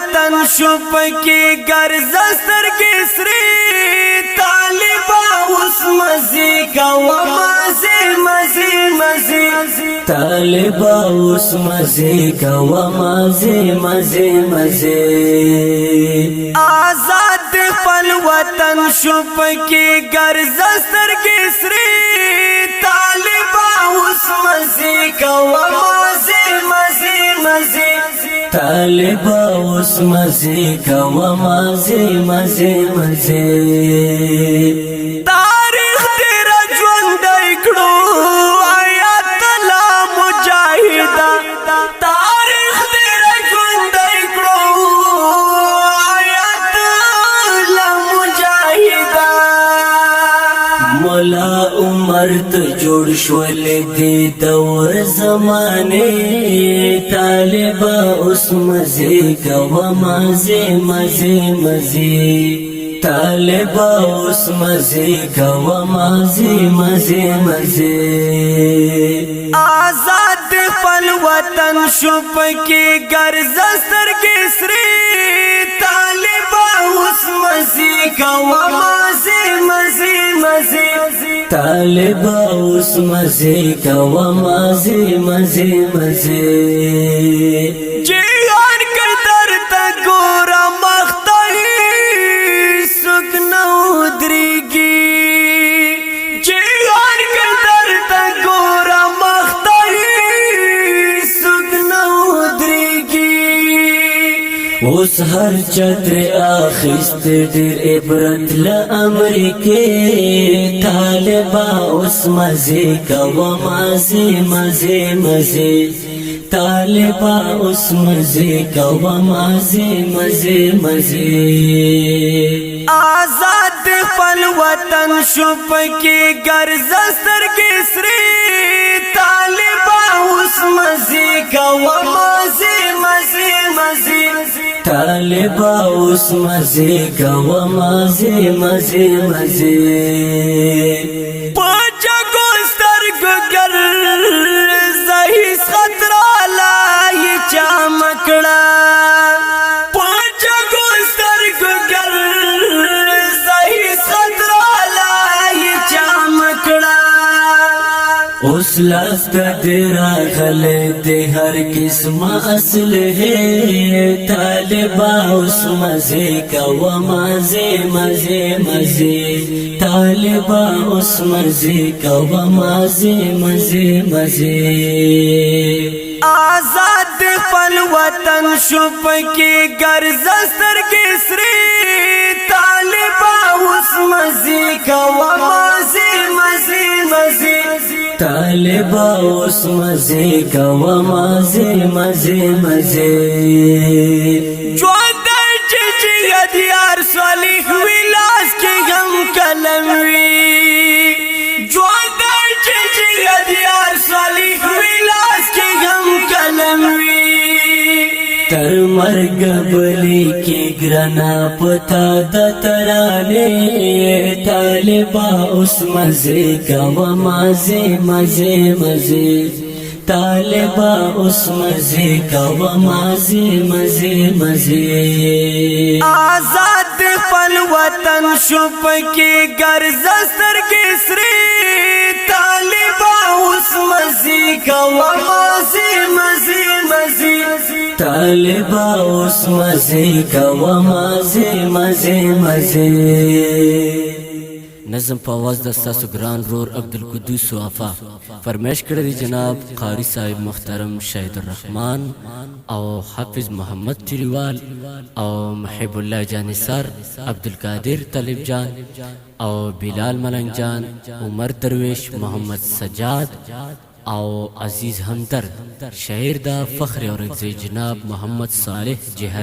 وطن شو پکی گرزستر کسری طالبا اس مزی کا ومازی مزی مزی طالبا اس مزی کا ومازی مزی مزی آزاد خپل وطن شو پکی گرزستر کسری طالبا اس مزی کا ومازی مزی مزی طالبا اس مزی کا ومازی مزی مزی تاریخ تیرا ژوندی کړو آیات لا مجاهدا تاریخ تیرا ژوندی کړو آیات لا مجاهدا مولا عمر ته جوړ شول دی دور زمانه طالبا اس مزی کا ومازی مزی مزی طالبا اس مزی کا ومازی مزی مزی آزاد خپل وطن شو پکی گرزستر کسری طالبا اس مزی کا ومازی مزی مزی طالبا اس مزی کا ومازی مزی مزی جیان کدر تگورا مختاری سکنو درگی جیان کدر تگورا مختاری سکنو درگی اوس هر چتر آخست دیر عبرت لامریکی طالبا اس مزی کا ومازی مزی مزی طالبا اس مزی کا ومازی مزی مزی آزاد خپل وطن شو پکی گرزستر کسری طالبا اس مزی کا ومازی مزی مزی طالبا اس مزی کا ومازی مزی مزی پاچا کو سترگو گر زہیس خطر آلائی چامکڑا پاچا کو سترگو گر زہیس خطر آلائی چامکڑا اس لاست تیرا غلے دے ہر قسم اصل ہے طالبا اس مزے کا ومازے مزے مزے طالبا اس مزے کا ومازے مزے مزے آزاد خپل وطن شو پکی گرزستر کسری طالبا اس مزی کا ومازی مزی مزی طالبا اس مزے کا ومازے مزے مزے جوانده چیچی یدیار صالح ویلاس کی غم کلم وی جوانده چیچی یدیار صالح ویلاس کی غم کلم وی تر مرگ بلی کی گرنا پتا د ترانے طالبا اس مزے کا ومازے مزے مزے طالبا اس مزے کا ومازے مزے مزے آزاد خپل وطن شو پکی گرزستر کسری طالبا اس مزی کا ومازی مزی مزی طالبا اس مزے کا ومازے مزے مزے نظم په आवाज د ستاسو ګران رور عبدالقدوس وفا فرمایش کړی دی جناب قاری صاحب محترم شهید الرحمن او حافظ محمد تریوال او محب الله جانصار عبدالقادر طالب جان او بلال ملنگ جان عمر درویش محمد سجاد او عزیز همدرد شاعر دا فخر اورنگزی جناب محمد صالح جهاد